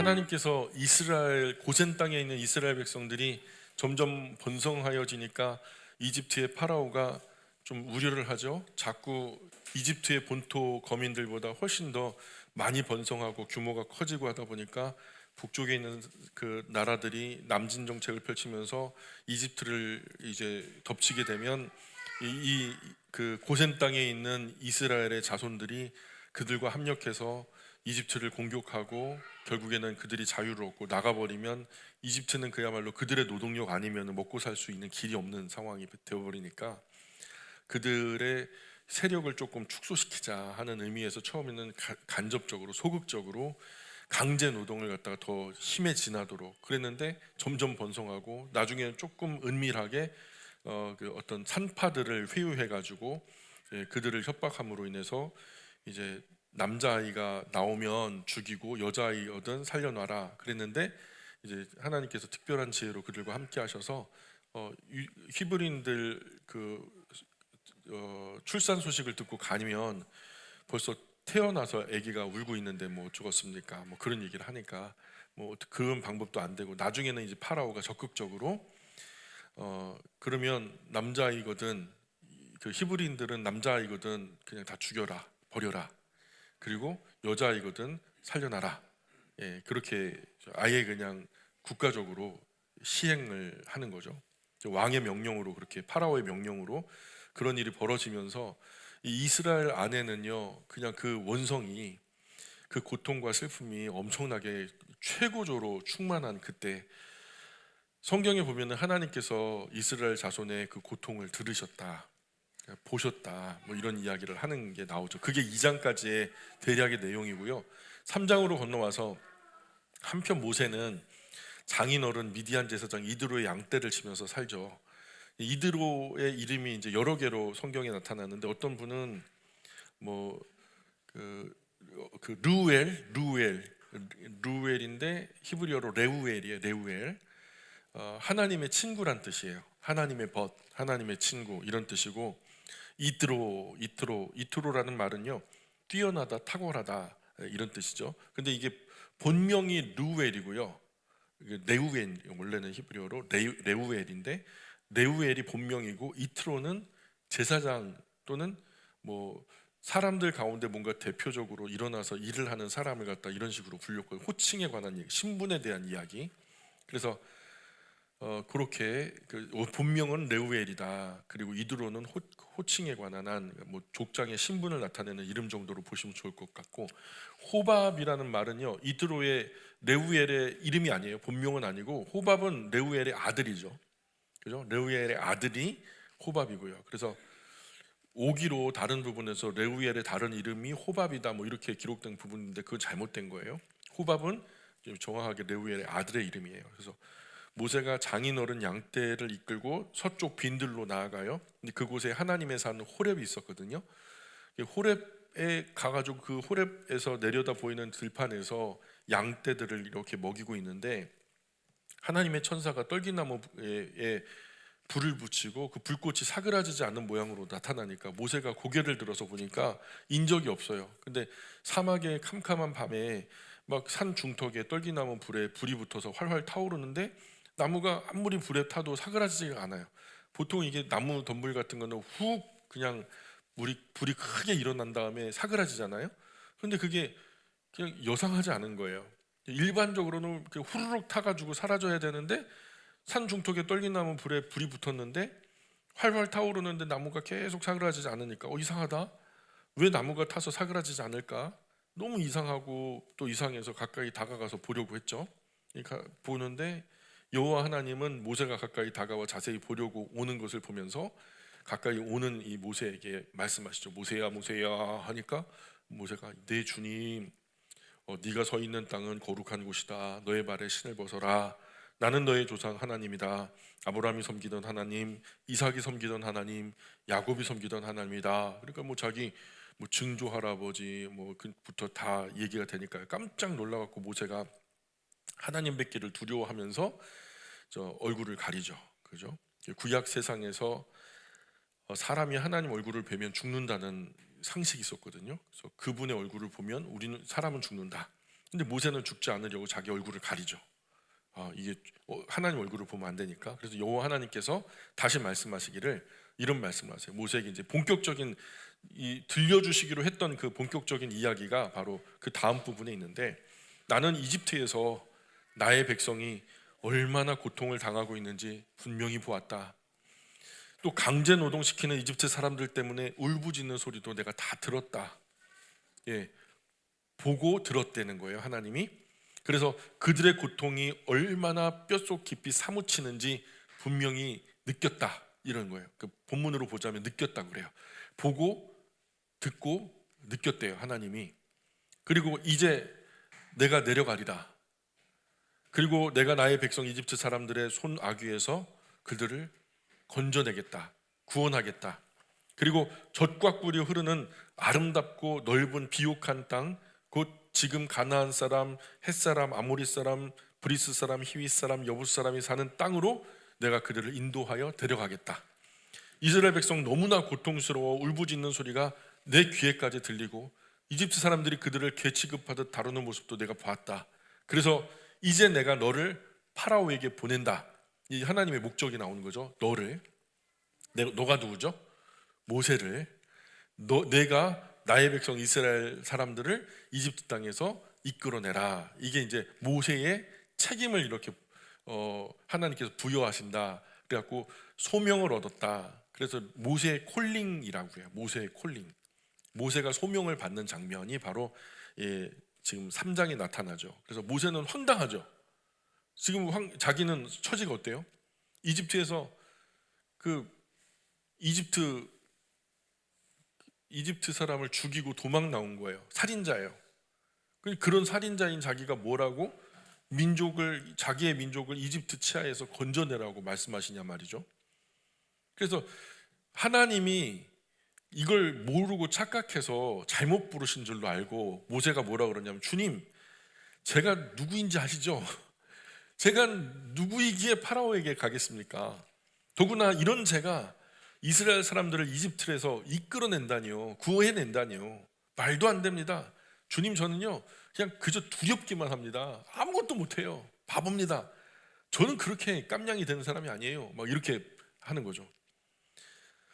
하나님께서 이스라엘 고센 땅에 있는 이스라엘 백성들이 점점 번성하여지니까 이집트의 파라오가 좀 우려를 하죠. 자꾸 이집트의 본토 거민들보다 훨씬 더 많이 번성하고 규모가 커지고 하다 보니까 북쪽에 있는 그 나라들이 남진 정책을 펼치면서 이집트를 이제 덮치게 되면 그 고센 땅에 있는 이스라엘의 자손들이 그들과 합력해서 이집트를 공격하고 결국에는 그들이 자유를 얻고 나가버리면 이집트는 그야말로 그들의 노동력 아니면 먹고 살 수 있는 길이 없는 상황이 되어버리니까 그들의 세력을 조금 축소시키자 하는 의미에서 처음에는 간접적으로 소극적으로 강제 노동을 갖다가 더 심해지나도록 그랬는데 점점 번성하고 나중에는 조금 은밀하게 그 어떤 산파들을 회유해 가지고 그들을 협박함으로 인해서 이제 남자아이가 나오면 죽이고 여자아이거든 살려놔라 그랬는데 이제 하나님께서 특별한 지혜로 그들과 함께 하셔서 히브리인들 출산 소식을 듣고 가면 벌써 태어나서 아기가 울고 있는데 뭐 죽었습니까? 뭐 그런 얘기를 하니까 뭐 그런 방법도 안 되고 나중에는 이제 파라오가 적극적으로 그러면 남자아이거든 그 히브리인들은 남자아이거든 그냥 다 죽여라 버려라 그리고 여자아이거든 살려놔라 그렇게 아예 그냥 국가적으로 시행을 하는 거죠. 왕의 명령으로 그렇게 파라오의 명령으로 그런 일이 벌어지면서 이 이스라엘 안에는요 그냥 그 원성이 그 고통과 슬픔이 엄청나게 최고조로 충만한 그때 성경에 보면은 하나님께서 이스라엘 자손의 그 고통을 들으셨다 보셨다 뭐 이런 이야기를 하는 게 나오죠. 그게 2장까지의 대략의 내용이고요. 3장으로 건너와서 한편 모세는 장인어른 미디안 제사장 이드로의 양떼를 치면서 살죠. 이드로의 이름이 이제 여러 개로 성경에 나타나는데 어떤 분은 뭐 루엘인데 히브리어로 레우엘이에요. 레우엘 하나님의 친구란 뜻이에요. 하나님의 벗, 하나님의 친구 이런 뜻이고 이트로라는 말은요 뛰어나다, 탁월하다 이런 뜻이죠. 근데 이게 본명이 루엘이고요. 레우엘 원래는 히브리어로 레우엘인데 레우엘이 본명이고 이트로는 제사장 또는 뭐 사람들 가운데 뭔가 대표적으로 일어나서 일을 하는 사람을 갖다 이런 식으로 불렸고 호칭에 관한 얘기, 신분에 대한 이야기. 그래서 그렇게 그 본명은 레우엘이다. 그리고 이드로는 호칭에 관한 뭐 족장의 신분을 나타내는 이름 정도로 보시면 좋을 것 같고 호밥이라는 말은요 이드로의 레우엘의 이름이 아니에요. 본명은 아니고 호밥은 레우엘의 아들이죠. 그죠? 레우엘의 아들이 호밥이고요. 그래서 오기로 다른 부분에서 레우엘의 다른 이름이 호밥이다 뭐 이렇게 기록된 부분인데 그건 잘못된 거예요. 호밥은 정확하게 레우엘의 아들의 이름이에요. 그래서 모세가 장인어른 양떼를 이끌고 서쪽 빈들로 나아가요. 근데 그곳에 하나님의 산 호렙이 있었거든요. 호렙에 가가지고 그 호렙에서 내려다 보이는 들판에서 양떼들을 이렇게 먹이고 있는데 하나님의 천사가 떨기나무에 불을 붙이고 그 불꽃이 사그라지지 않는 모양으로 나타나니까 모세가 고개를 들어서 보니까 인적이 없어요. 근데 사막의 캄캄한 밤에 막 산 중턱에 떨기나무 불에 불이 붙어서 활활 타오르는데 나무가 아무리 불에 타도 사그라지지가 않아요. 보통 이게 나무 덤불 같은 거는 훅 그냥 불이 크게 일어난 다음에 사그라지잖아요. 근데 그게 그냥 여상하지 않은 거예요. 일반적으로는 후루룩 타가지고 사라져야 되는데 산 중턱에 떨기나무 불에 불이 붙었는데 활활 타오르는데 나무가 계속 사그라지지 않으니까 이상하다. 왜 나무가 타서 사그라지지 않을까? 너무 이상하고 또 이상해서 가까이 다가가서 보려고 했죠. 그러니까 보는데 여호와 하나님은 모세가 가까이 다가와 자세히 보려고 오는 것을 보면서 가까이 오는 이 모세에게 말씀하시죠. 모세야 모세야 하니까 모세가 네 주님 네가 서 있는 땅은 거룩한 곳이다. 너의 발에 신을 벗어라. 나는 너의 조상 하나님이다. 아브라함이 섬기던 하나님, 이삭이 섬기던 하나님, 야곱이 섬기던 하나님이다. 그러니까 뭐 자기 뭐 증조 할아버지 뭐부터 다 얘기가 되니까 깜짝 놀라갖고 모세가 하나님 뵙기를 두려워하면서 얼굴을 가리죠. 그죠? 구약 세상에서 사람이 하나님 얼굴을 뵈면 죽는다는 상식이 있었거든요. 그래서 그분의 얼굴을 보면 우리는 사람은 죽는다. 근데 모세는 죽지 않으려고 자기 얼굴을 가리죠. 이게 하나님 얼굴을 보면 안 되니까. 그래서 여호와 하나님께서 다시 말씀하시기를 이런 말씀을 하세요. 모세에게 이제 본격적인 들려주시기로 했던 그 본격적인 이야기가 바로 그 다음 부분에 있는데, 나는 이집트에서 나의 백성이 얼마나 고통을 당하고 있는지 분명히 보았다. 또 강제 노동시키는 이집트 사람들 때문에 울부짖는 소리도 내가 다 들었다. 예, 보고 들었다는 거예요, 하나님이. 그래서 그들의 고통이 얼마나 뼛속 깊이 사무치는지 분명히 느꼈다, 이런 거예요. 그 본문으로 보자면 느꼈다 그래요. 보고 듣고 느꼈대요, 하나님이. 그리고 이제 내가 내려가리라. 그리고 내가 나의 백성 이집트 사람들의 손 아귀에서 그들을 건져내겠다, 구원하겠다. 그리고 젖과 꿀이 흐르는 아름답고 넓은 비옥한 땅, 곧 지금 가나안 사람, 헷 사람, 아모리 사람, 브리스 사람, 히윗 사람, 여부 사람이 사는 땅으로 내가 그들을 인도하여 데려가겠다. 이스라엘 백성 너무나 고통스러워 울부짖는 소리가 내 귀에까지 들리고 이집트 사람들이 그들을 개 취급하듯 다루는 모습도 내가 봤다. 그래서 이제 내가 너를 파라오에게 보낸다. 이 하나님의 목적이 나오는 거죠. 너가 누구죠? 모세를, 내가 나의 백성 이스라엘 사람들을 이집트 땅에서 이끌어내라. 이게 이제 모세의 책임을 이렇게 하나님께서 부여하신다. 그래갖고 소명을 얻었다. 그래서 모세의 콜링이라고 해요. 모세의 콜링. 모세가 소명을 받는 장면이 바로 지금 3장에 나타나죠. 그래서 모세는 황당하죠. 지금 자기는 처지가 어때요? 이집트에서 그 이집트 사람을 죽이고 도망 나온 거예요. 살인자예요. 그런 살인자인 자기가 뭐라고 자기의 민족을 이집트 치하에서 건져내라고 말씀하시냐 말이죠. 그래서 하나님이 이걸 모르고 착각해서 잘못 부르신 줄로 알고 모세가 뭐라 그러냐면, 주님, 제가 누구인지 아시죠? 제가 누구이기에 파라오에게 가겠습니까? 더구나 이런 제가 이스라엘 사람들을 이집트에서 이끌어낸다니요, 구해낸다니요, 말도 안 됩니다. 주님, 저는요 그냥 그저 두렵기만 합니다. 아무것도 못해요. 바보입니다. 저는 그렇게 깜냥이 되는 사람이 아니에요. 막 이렇게 하는 거죠.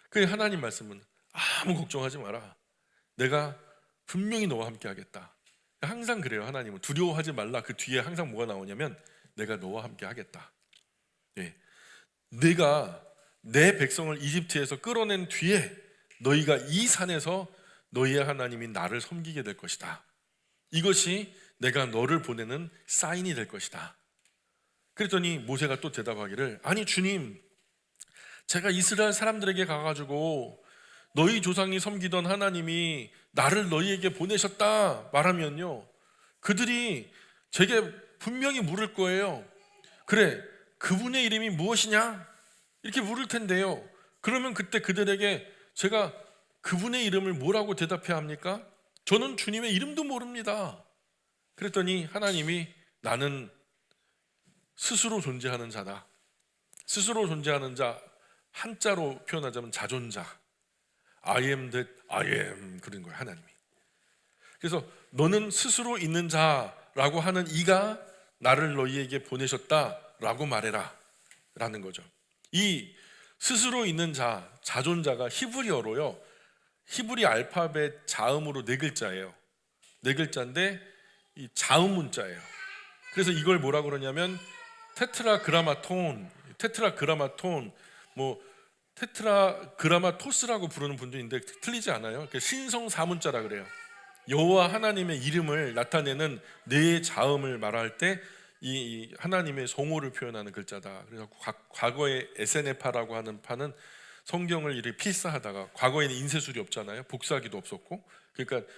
그 하나님 말씀은 아무 걱정하지 마라. 내가 분명히 너와 함께 하겠다. 항상 그래요. 하나님은 두려워하지 말라. 그 뒤에 항상 뭐가 나오냐면 내가 너와 함께 하겠다. 네. 내가 내 백성을 이집트에서 끌어낸 뒤에 너희가 이 산에서 너희의 하나님인 나를 섬기게 될 것이다. 이것이 내가 너를 보내는 사인이 될 것이다. 그랬더니 모세가 또 대답하기를, 아니 주님, 제가 이스라엘 사람들에게 가가지고 너희 조상이 섬기던 하나님이 나를 너희에게 보내셨다 말하면요, 그들이 제게 분명히 물을 거예요. 그래, 그분의 이름이 무엇이냐? 이렇게 물을 텐데요. 그러면 그때 그들에게 제가 그분의 이름을 뭐라고 대답해야 합니까? 저는 주님의 이름도 모릅니다. 그랬더니 하나님이, 나는 스스로 존재하는 자다. 스스로 존재하는 자, 한자로 표현하자면 자존자, I am that I am, 그런 거예요, 하나님이. 그래서 너는 스스로 있는 자라고 하는 이가 나를 너희에게 보내셨다라고 말해라 라는 거죠. 이 스스로 있는 자, 자존자가 히브리어로요, 히브리 알파벳 자음으로 4글자예요. 4글자인데 이 자음 문자예요. 그래서 이걸 뭐라 그러냐면 테트라그라마톤, 뭐 테트라그라마토스라고 부르는 분도 있는데 틀리지 않아요. 신성사문자라 그래요. 여호와 하나님의 이름을 나타내는 네 자음을 말할 때 이 하나님의 성호를 표현하는 글자다. 그래서 과거에 에세네파라고 하는 파는 성경을 이렇게 필사하다가, 과거에는 인쇄술이 없잖아요. 복사기도 없었고, 그러니까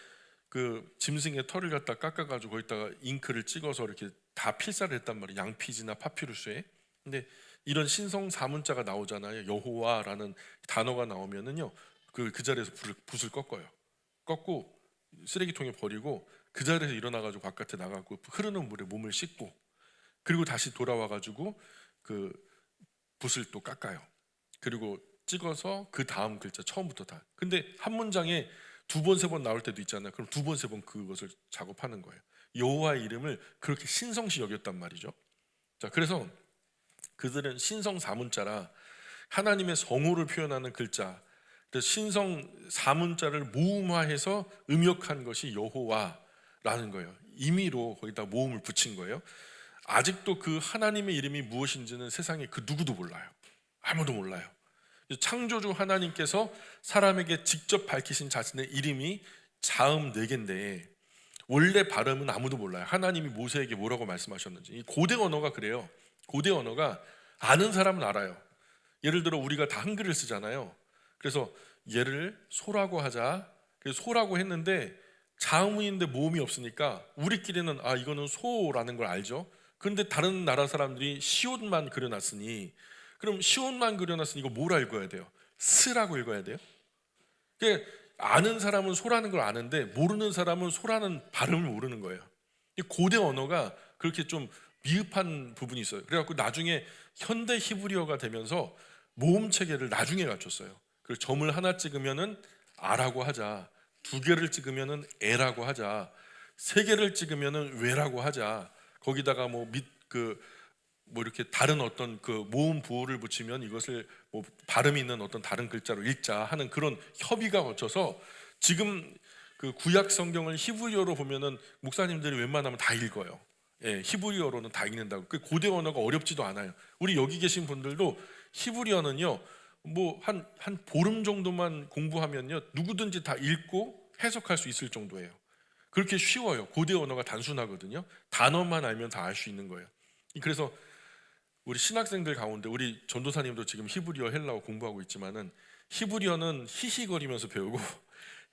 그 짐승의 털을 갖다 깎아가지고 거기다가 잉크를 찍어서 이렇게 다 필사를 했단 말이에요. 양피지나 파피루스에. 근데 이런 신성 사문자가 나오잖아요. 여호와라는 단어가 나오면은요, 그 자리에서 붓을 꺾고 쓰레기통에 버리고 그 자리에서 일어나가지고 바깥에 나가고 흐르는 물에 몸을 씻고, 그리고 다시 돌아와가지고 그 붓을 또 깎아요. 그리고 찍어서 그 다음 글자 처음부터 다. 근데 한 문장에 2번, 3번 나올 때도 있잖아요. 그럼 2번, 3번 그것을 작업하는 거예요. 여호와의 이름을 그렇게 신성시 여겼단 말이죠. 자, 그래서 그들은 신성 사문자라 하나님의 성호를 표현하는 글자, 그래서 신성 사문자를 모음화해서 음역한 것이 여호와라는 거예요. 임의로 거기다 모음을 붙인 거예요. 아직도 그 하나님의 이름이 무엇인지는 세상에 그 누구도 몰라요. 아무도 몰라요. 창조주 하나님께서 사람에게 직접 밝히신 자신의 이름이 자음 4개인데 원래 발음은 아무도 몰라요. 하나님이 모세에게 뭐라고 말씀하셨는지. 이 고대 언어가 그래요. 고대 언어가 아는 사람은 알아요. 예를 들어 우리가 다 한글을 쓰잖아요. 그래서 얘를 소라고 하자. 그래서 소라고 했는데 자음인데 모음이 없으니까 우리끼리는 이거는 소라는 걸 알죠. 그런데 다른 나라 사람들이 시옷만 그려놨으니, 그럼 시옷만 그려놨으니 이거 뭘 읽어야 돼요? 스라고 읽어야 돼요. 그러니까 아는 사람은 소라는 걸 아는데 모르는 사람은 소라는 발음을 모르는 거예요. 고대 언어가 그렇게 좀 미흡한 부분이 있어요. 그래갖고 나중에 현대 히브리어가 되면서 모음 체계를 나중에 갖췄어요. 그래서 점을 하나 찍으면은 아라고 하자, 2개를 찍으면은 에라고 하자, 3개를 찍으면은 웨라고 하자. 거기다가 뭐 이렇게 다른 어떤 그 모음 부호를 붙이면 이것을 뭐 발음 있는 어떤 다른 글자로 읽자 하는 그런 협의가 거쳐서 지금 그 구약 성경을 히브리어로 보면은 목사님들이 웬만하면 다 읽어요. 예, 히브리어로는 다 읽는다고. 그 고대 언어가 어렵지도 않아요. 우리 여기 계신 분들도 히브리어는요, 뭐 한 보름 정도만 공부하면요, 누구든지 다 읽고 해석할 수 있을 정도예요. 그렇게 쉬워요. 고대 언어가 단순하거든요. 단어만 알면 다 알 수 있는 거예요. 그래서 우리 신학생들 가운데 우리 전도사님도 지금 히브리어, 헬라어 공부하고 있지만은 히브리어는 히히거리면서 배우고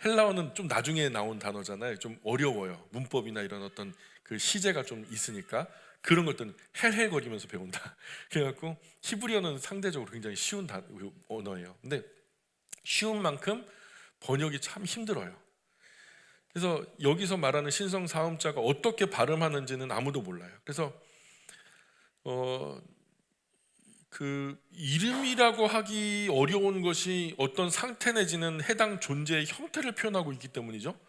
헬라어는 좀 나중에 나온 단어잖아요. 좀 어려워요. 문법이나 이런 어떤 그 시제가 좀 있으니까 그런 것들은 헬헬거리면서 배운다. 그래갖고 히브리어는 상대적으로 굉장히 쉬운 언어예요. 근데 쉬운 만큼 번역이 참 힘들어요. 그래서 여기서 말하는 신성 사음자가 어떻게 발음하는지는 아무도 몰라요. 그래서 그 이름이라고 하기 어려운 것이 어떤 상태 내지는 해당 존재의 형태를 표현하고 있기 때문이죠.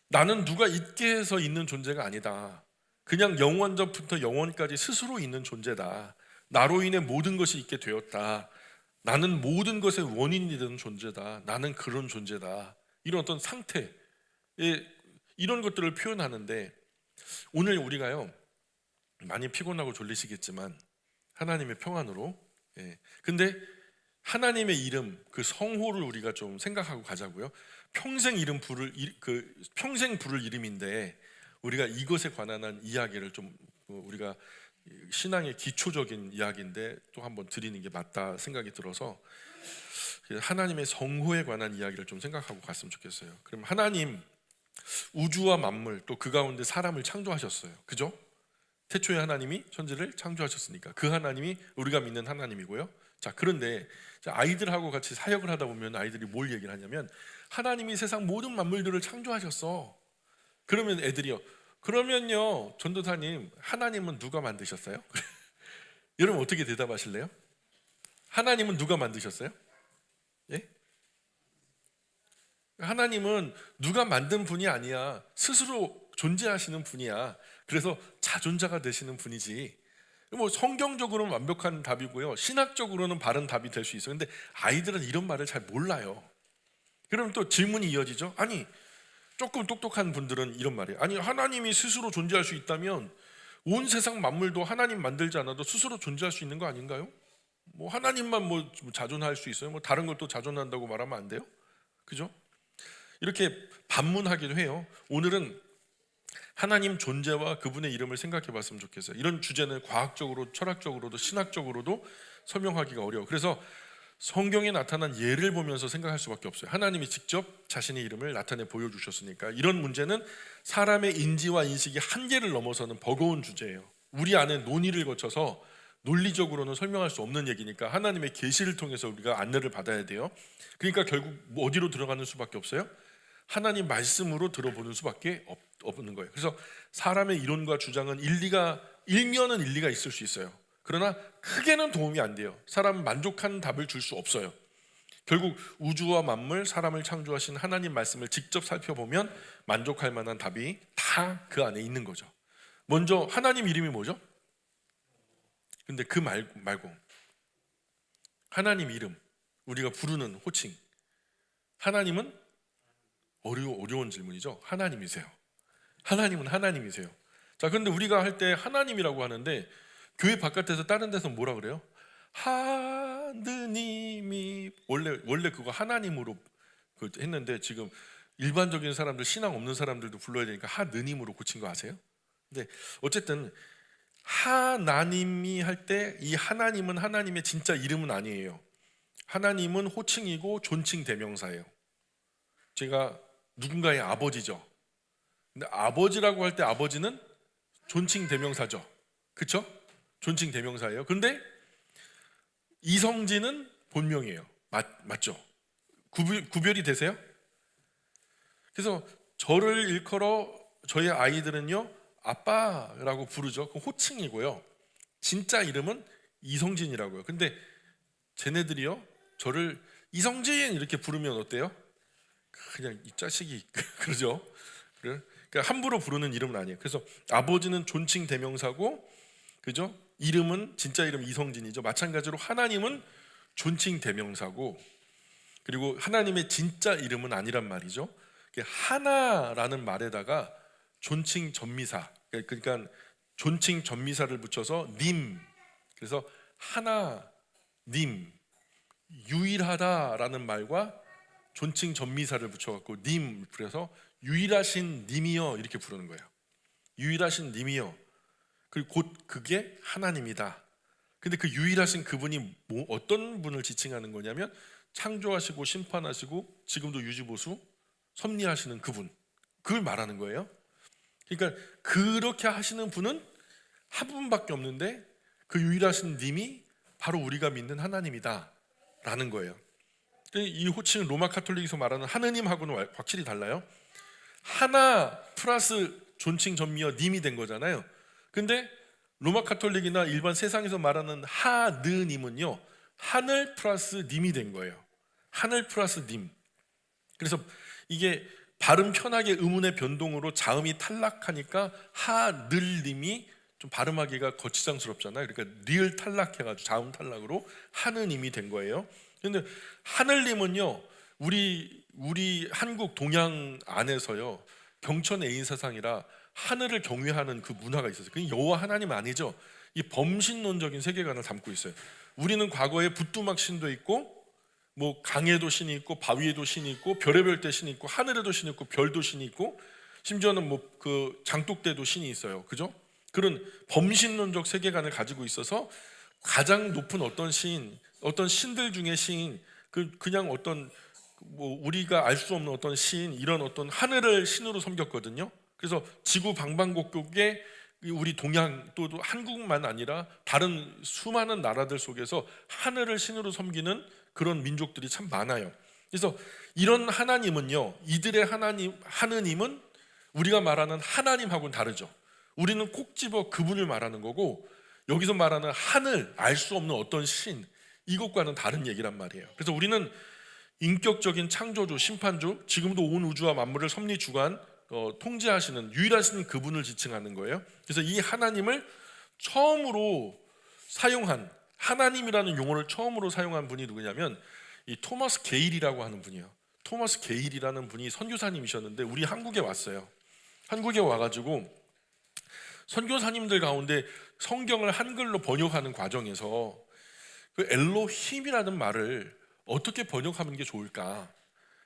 나는 누가 있게 해서 있는 존재가 아니다. 그냥 영원전부터 영원까지 스스로 있는 존재다. 나로 인해 모든 것이 있게 되었다. 나는 모든 것의 원인이 되는 존재다. 나는 그런 존재다. 이런 어떤 상태, 이런 것들을 표현하는데, 오늘 우리가요 많이 피곤하고 졸리시겠지만 하나님의 평안으로, 근데 하나님의 이름, 그 성호를 우리가 좀 생각하고 가자고요. 평생 평생 부를 이름인데 우리가 이것에 관한 이야기를 좀, 우리가 신앙의 기초적인 이야기인데 또 한번 드리는 게 맞다 생각이 들어서 하나님의 성호에 관한 이야기를 좀 생각하고 갔으면 좋겠어요. 그럼 하나님, 우주와 만물 또 그 가운데 사람을 창조하셨어요. 그죠? 태초에 하나님이 천지를 창조하셨으니까 그 하나님이 우리가 믿는 하나님이고요. 자, 그런데 아이들하고 같이 사역을 하다 보면 아이들이 뭘 얘기를 하냐면, 하나님이 세상 모든 만물들을 창조하셨어. 그러면 애들이요, 그러면요 전도사님, 하나님은 누가 만드셨어요? 여러분 어떻게 대답하실래요? 하나님은 누가 만드셨어요? 예? 하나님은 누가 만든 분이 아니야. 스스로 존재하시는 분이야. 그래서 자존자가 되시는 분이지. 뭐 성경적으로는 완벽한 답이고요, 신학적으로는 바른 답이 될 수 있어요. 근데 아이들은 이런 말을 잘 몰라요. 그럼 또 질문이 이어지죠. 아니, 조금 똑똑한 분들은 이런 말이에요. 아니, 하나님이 스스로 존재할 수 있다면 온 세상 만물도 하나님 만들지 않아도 스스로 존재할 수 있는 거 아닌가요? 뭐 하나님만 뭐 자존할 수 있어요? 뭐 다른 것도 자존한다고 말하면 안 돼요? 그죠? 이렇게 반문하기도 해요. 오늘은 하나님 존재와 그분의 이름을 생각해 봤으면 좋겠어요. 이런 주제는 과학적으로, 철학적으로도, 신학적으로도 설명하기가 어려워. 그래서 성경에 나타난 예를 보면서 생각할 수밖에 없어요. 하나님이 직접 자신의 이름을 나타내 보여주셨으니까. 이런 문제는 사람의 인지와 인식이 한계를 넘어서는 버거운 주제예요. 우리 안에 논의를 거쳐서 논리적으로는 설명할 수 없는 얘기니까 하나님의 계시를 통해서 우리가 안내를 받아야 돼요. 그러니까 결국 어디로 들어가는 수밖에 없어요? 하나님 말씀으로 들어보는 수밖에 없는 거예요. 그래서 사람의 이론과 주장은 일면은 일리가 있을 수 있어요. 그러나 크게는 도움이 안 돼요. 사람은 만족한 답을 줄 수 없어요. 결국 우주와 만물, 사람을 창조하신 하나님 말씀을 직접 살펴보면 만족할 만한 답이 다 그 안에 있는 거죠. 먼저 하나님 이름이 뭐죠? 근데 그 말고 하나님 이름, 우리가 부르는 호칭, 하나님은 어려운 질문이죠. 하나님이세요. 하나님은 하나님이세요. 자, 그런데 우리가 할 때 하나님이라고 하는데 교회 바깥에서 다른 데서 뭐라 그래요? 하느님이 원래 그거 하나님으로 했는데 지금 일반적인 사람들, 신앙 없는 사람들도 불러야 되니까 하느님으로 고친 거 아세요? 근데 어쨌든 하나님이 할 때 이 하나님은 하나님의 진짜 이름은 아니에요. 하나님은 호칭이고 존칭 대명사예요. 제가 누군가의 아버지죠. 근데 아버지라고 할 때 아버지는 존칭 대명사죠. 그렇죠? 존칭 대명사예요. 근데 이성진은 본명이에요. 맞죠? 구별이 되세요? 그래서 저를 일컬어 저희 아이들은요 아빠라고 부르죠. 그 호칭이고요. 진짜 이름은 이성진이라고요. 근데 쟤네들이요 저를 이성진 이렇게 부르면 어때요? 그냥 이 자식이 그러죠. 그러니까 함부로 부르는 이름은 아니에요. 그래서 아버지는 존칭 대명사고, 그죠? 이름은 진짜 이름 이성진이죠. 마찬가지로 하나님은 존칭 대명사고, 그리고 하나님의 진짜 이름은 아니란 말이죠. 하나라는 말에다가 존칭 전미사, 그러니까 존칭 전미사를 붙여서 님, 그래서 하나님, 유일하다라는 말과 존칭 전미사를 붙여갖고 님, 그래서 유일하신 님이여 이렇게 부르는 거예요. 유일하신 님이여. 그리고 곧 그게 하나님이다. 근데 그 유일하신 그분이 어떤 분을 지칭하는 거냐면 창조하시고 심판하시고 지금도 유지보수 섭리하시는 그분, 그걸 말하는 거예요. 그러니까 그렇게 하시는 분은 한 분밖에 없는데 그 유일하신 님이 바로 우리가 믿는 하나님이다 라는 거예요. 이 호칭은 로마 카톨릭에서 말하는 하느님하고는 확실히 달라요. 하나 플러스 존칭 전미어 님이 된 거잖아요. 근데 로마 카톨릭이나 일반 세상에서 말하는 하느님은요 하늘 플러스 님이 된 거예요. 하늘 플러스 님. 그래서 이게 발음 편하게 의문의 변동으로 자음이 탈락하니까 하늘님이 좀 발음하기가 거치장스럽잖아요. 그러니까 리을 탈락해가지고 자음 탈락으로 하느님이 된 거예요. 근데 하늘님은요 우리 한국 동양 안에서요 경천의 인사상이라 하늘을 경외하는 그 문화가 있었어요. 그게 여호와 하나님 아니죠. 이 범신론적인 세계관을 담고 있어요. 우리는 과거에 부뚜막 신도 있고 뭐 강에도 신이 있고 바위에도 신이 있고 별의별 때 신이 있고 하늘에도 신이 있고 별도 신이 있고 심지어는 뭐 그 장독대도 신이 있어요. 그죠? 그런 범신론적 세계관을 가지고 있어서 가장 높은 어떤 신, 어떤 신들 중에 신, 그냥 어떤 뭐 우리가 알 수 없는 어떤 신, 이런 어떤 하늘을 신으로 섬겼거든요. 그래서 지구 방방곡곡에 우리 동양 또 한국만 아니라 다른 수많은 나라들 속에서 하늘을 신으로 섬기는 그런 민족들이 참 많아요. 그래서 이런 하나님은요, 이들의 하느님은 우리가 말하는 하나님하고는 다르죠. 우리는 콕 집어 그분을 말하는 거고 여기서 말하는 하늘, 알 수 없는 어떤 신, 이것과는 다른 얘기란 말이에요. 그래서 우리는 인격적인 창조주, 심판주, 지금도 온 우주와 만물을 섭리 주관 통제하시는 유일하신 그분을 지칭하는 거예요. 그래서 이 하나님을 처음으로 사용한, 하나님이라는 용어를 처음으로 사용한 분이 누구냐면 이 토마스 게일이라고 하는 분이에요. 토마스 게일이라는 분이 선교사님이셨는데 우리 한국에 왔어요. 한국에 와가지고 선교사님들 가운데 성경을 한글로 번역하는 과정에서 그 엘로힘이라는 말을 어떻게 번역하는 게 좋을까?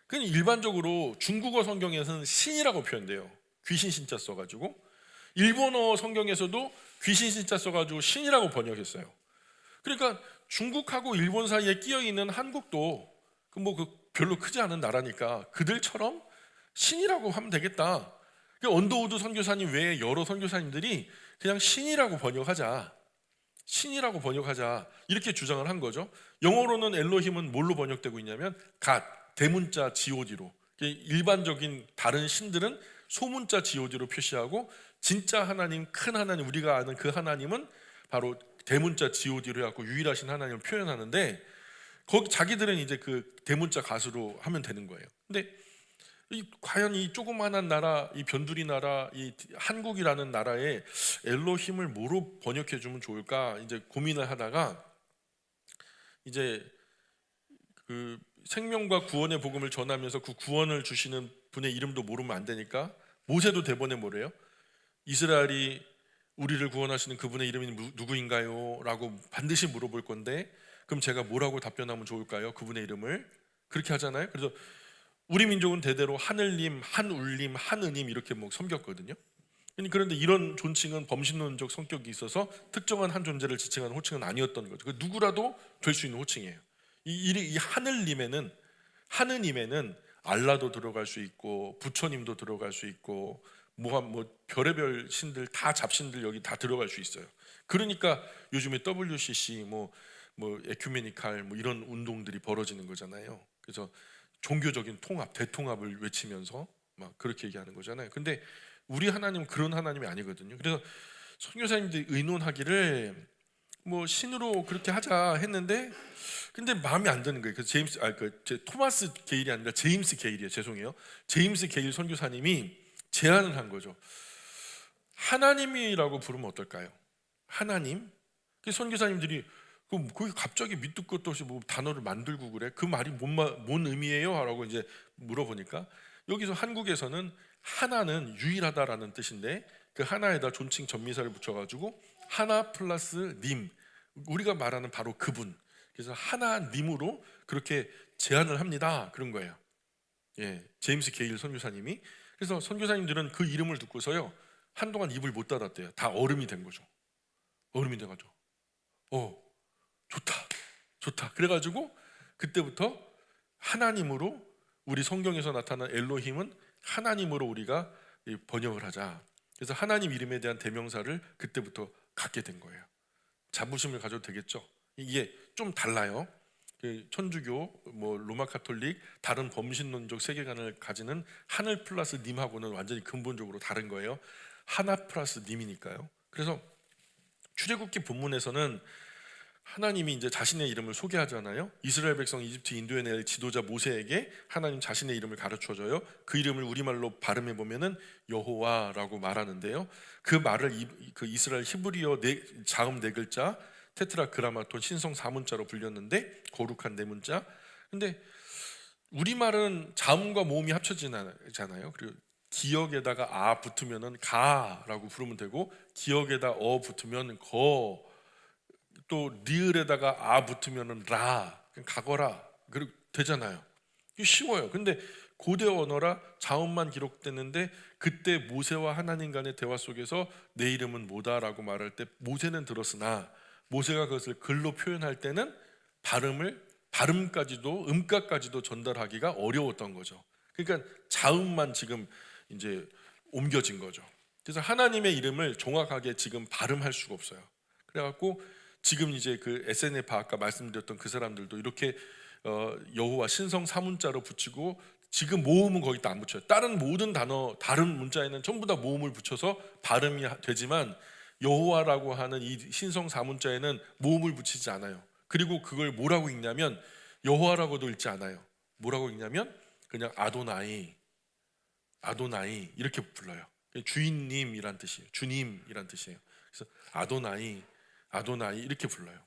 그냥 일반적으로 중국어 성경에서는 신이라고 표현돼요. 귀신 신자 써가지고. 일본어 성경에서도 귀신 신자 써가지고 신이라고 번역했어요. 그러니까 중국하고 일본 사이에 끼어 있는 한국도 별로 크지 않은 나라니까 그들처럼 신이라고 하면 되겠다. 언더우드 선교사님 외에 여러 선교사님들이 그냥 신이라고 번역하자, 신이라고 번역하자 이렇게 주장을 한 거죠. 영어로는 엘로힘은 뭘로 번역되고 있냐면 갓, 대문자 god로. 일반적인 다른 신들은 소문자 god로 표시하고 진짜 하나님, 큰 하나님, 우리가 아는 그 하나님은 바로 대문자 god로 해갖고 유일하신 하나님을 표현하는데 거기 자기들은 이제 그 대문자 가수로 하면 되는 거예요. 근데 과연 이 조그마한 나라, 이 변두리 나라, 이 한국이라는 나라에 엘로힘을 뭐로 번역해 주면 좋을까 이제 고민을 하다가 이제 그 생명과 구원의 복음을 전하면서 그 구원을 주시는 분의 이름도 모르면 안 되니까 모세도 대본에 뭐래요? 이스라엘이 우리를 구원하시는 그분의 이름이 누구인가요? 라고 반드시 물어볼 건데 그럼 제가 뭐라고 답변하면 좋을까요? 그분의 이름을 그렇게 하잖아요. 그래서 우리 민족은 대대로 하늘님, 한울님, 한은님 이렇게 뭐 섬겼거든요. 그런데 이런 존칭은 범신론적 성격이 있어서 특정한 한 존재를 지칭하는 호칭은 아니었던 거죠. 그 누구라도 될 수 있는 호칭이에요. 이 하늘님에는 하느님에는 알라도 들어갈 수 있고 부처님도 들어갈 수 있고 뭐 별의별 신들 다 잡신들 여기 다 들어갈 수 있어요. 그러니까 요즘에 WCC 뭐 에큐메니칼 뭐 이런 운동들이 벌어지는 거잖아요. 그래서 종교적인 통합, 대통합을 외치면서 막 그렇게 얘기하는 거잖아요. 근데 우리 하나님은 그런 하나님이 아니거든요. 그래서 선교사님들이 의논하기를 뭐 신으로 그렇게 하자 했는데 근데 마음에 안 드는 거예요. 그래서 토마스 게일이 아니라 제임스 게일이에요. 죄송해요. 제임스 게일 선교사님이 제안을 한 거죠. 하나님이라고 부르면 어떨까요? 하나님? 그 선교사님들이 그게 갑자기 밑도 끝도 없이 뭐 단어를 만들고 그래? 그 말이 뭔 의미예요? 라고 이제 물어보니까 여기서 한국에서는 하나는 유일하다라는 뜻인데 그 하나에다 존칭 전미사를 붙여가지고 하나 플러스 님, 우리가 말하는 바로 그분. 그래서 하나님으로 그렇게 제안을 합니다. 그런 거예요. 예, 제임스 게일 선교사님이. 그래서 선교사님들은 그 이름을 듣고서요 한동안 입을 못 닫았대요. 다 얼음이 된 거죠. 얼음이 돼가지고 좋다. 그래가지고 그때부터 하나님으로 우리 성경에서 나타난 엘로힘은 하나님으로 우리가 번역을 하자. 그래서 하나님 이름에 대한 대명사를 그때부터 갖게 된 거예요. 자부심을 가져도 되겠죠. 이게 좀 달라요. 천주교, 뭐 로마 카톨릭, 다른 범신론적 세계관을 가지는 하늘 플러스 님하고는 완전히 근본적으로 다른 거예요. 하나 플러스 님이니까요. 그래서 출애굽기 본문에서는 하나님이 이제 자신의 이름을 소개하잖아요. 이스라엘 백성 이집트 인도에 낼 지도자 모세에게 하나님 자신의 이름을 가르쳐 줘요. 그 이름을 우리말로 발음해 보면은 여호와라고 말하는데요. 그 말을 그 이스라엘 히브리어 자음 네 글자 테트라그라마톤 신성 사문자로 불렸는데 거룩한 네 문자. 근데 우리말은 자음과 모음이 합쳐지잖아요. 그리고 기역에다가 아 붙으면은 가라고 부르면 되고 기역에다 어 붙으면 거, 또 리을에다가 아 붙으면은 라, 가거라 그렇게 되잖아요. 이게 쉬워요. 근데 고대 언어라 자음만 기록됐는데 그때 모세와 하나님 간의 대화 속에서 내 이름은 뭐다라고 말할 때 모세는 들었으나 모세가 그것을 글로 표현할 때는 발음까지도 음가까지도 전달하기가 어려웠던 거죠. 그러니까 자음만 지금 이제 옮겨진 거죠. 그래서 하나님의 이름을 정확하게 지금 발음할 수가 없어요. 그래갖고 지금 이제 그 SNF 아까 말씀드렸던 그 사람들도 이렇게 여호와 신성 사문자로 붙이고 지금 모음은 거기다 안 붙여요. 다른 모든 단어 다른 문자에는 전부 다 모음을 붙여서 발음이 되지만 여호와라고 하는 이 신성 사문자에는 모음을 붙이지 않아요. 그리고 그걸 뭐라고 읽냐면 여호와라고도 읽지 않아요. 뭐라고 읽냐면 그냥 아도나이 이렇게 불러요. 주인님이란 뜻이에요. 주님이란 뜻이에요. 그래서 아도나이 이렇게 불러요.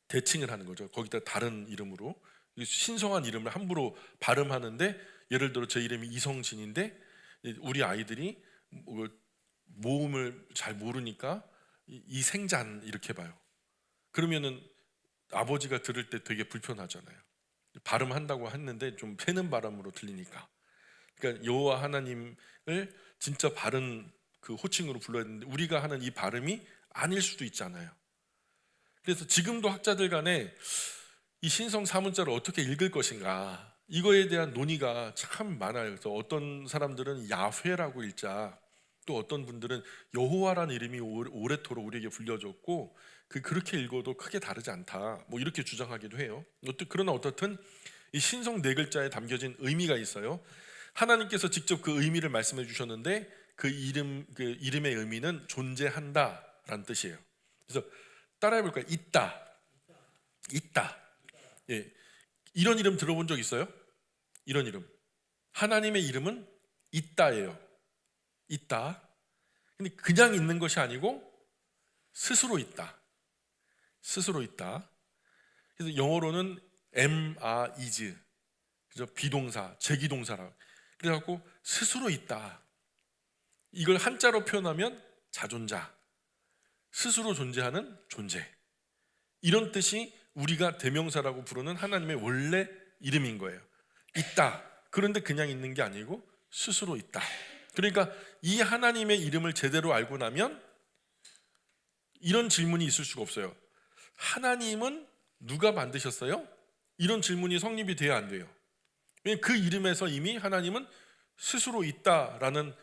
대칭을 하는 거죠. 거기다 다른 이름으로 신성한 이름을 함부로 발음하는데 예를 들어 제 이름이 이성진인데 우리 아이들이 모음을 잘 모르니까 이생잔 이렇게 봐요. 그러면은 아버지가 들을 때 되게 불편하잖아요. 발음한다고 했는데 좀 새는 발음으로 들리니까. 그러니까 여호와 하나님을 진짜 바른 그 호칭으로 불러야 되는데 우리가 하는 이 발음이 아닐 수도 있잖아요. 그래서 지금도 학자들 간에 이 신성 사문자를 어떻게 읽을 것인가 이거에 대한 논의가 참 많아요. 그래서 어떤 사람들은 야훼라고 읽자, 또 어떤 분들은 여호와라는 이름이 오래토록 우리에게 불려졌고 그렇게 읽어도 크게 다르지 않다 뭐 이렇게 주장하기도 해요. 그러나 어떻든 이 신성 네 글자에 담겨진 의미가 있어요. 하나님께서 직접 그 의미를 말씀해 주셨는데 그 이름의 의미는 존재한다라는 뜻이에요. 그래서 따라해 볼까요? 있다. 예, 이런 이름 들어본 적 있어요? 이런 이름. 하나님의 이름은 있다예요. 있다. 근데 그냥 있는 것이 아니고 스스로 있다. 스스로 있다. 그래서 영어로는 is, 그죠? 비동사, 제기동사라. 그래갖고 스스로 있다. 이걸 한자로 표현하면 자존자, 스스로 존재하는 존재. 이런 뜻이 우리가 대명사라고 부르는 하나님의 원래 이름인 거예요. 있다. 그런데 그냥 있는 게 아니고 스스로 있다. 그러니까 이 하나님의 이름을 제대로 알고 나면 이런 질문이 있을 수가 없어요. 하나님은 누가 만드셨어요? 이런 질문이 성립이 돼야 안 돼요. 왜냐하면 그 이름에서 이미 하나님은 스스로 있다라는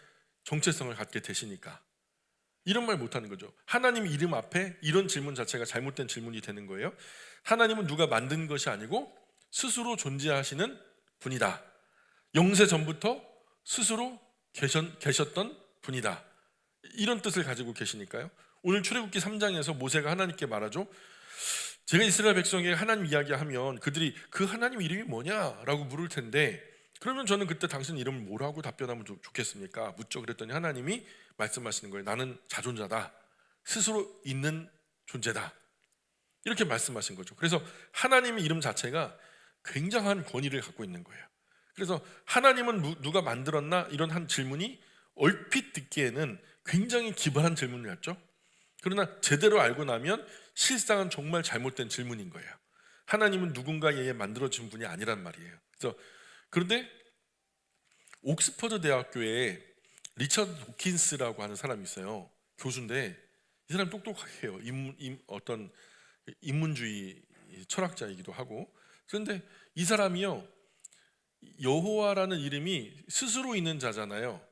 정체성을 갖게 되시니까. 이런 말 못하는 거죠. 하나님 이름 앞에 이런 질문 자체가 잘못된 질문이 되는 거예요. 하나님은 누가 만든 것이 아니고 스스로 존재하시는 분이다. 영세 전부터 스스로 계셨던 분이다. 이런 뜻을 가지고 계시니까요. 오늘 출애굽기 3장에서 모세가 하나님께 말하죠. 제가 이스라엘 백성에게 하나님 이야기하면 그들이 그 하나님 이름이 뭐냐라고 물을 텐데, 그러면 저는 그때 당신 이름을 뭐라고 답변하면 좋겠습니까? 묻죠. 그랬더니 하나님이 말씀하시는 거예요. 나는 자존자다. 스스로 있는 존재다. 이렇게 말씀하신 거죠. 그래서 하나님의 이름 자체가 굉장한 권위를 갖고 있는 거예요. 그래서 하나님은 누가 만들었나? 이런 한 질문이 얼핏 듣기에는 굉장히 기발한 질문을 했죠. 그러나 제대로 알고 나면 실상은 정말 잘못된 질문인 거예요. 하나님은 누군가에 의해 만들어진 분이 아니란 말이에요. 그런데 옥스퍼드 대학교에 리처드 도킨스라고 하는 사람이 있어요. 교수인데 이 사람 똑똑해요. 어떤 인문주의 철학자이기도 하고. 그런데 이 사람이요, 여호와라는 이름이 스스로 있는 자잖아요.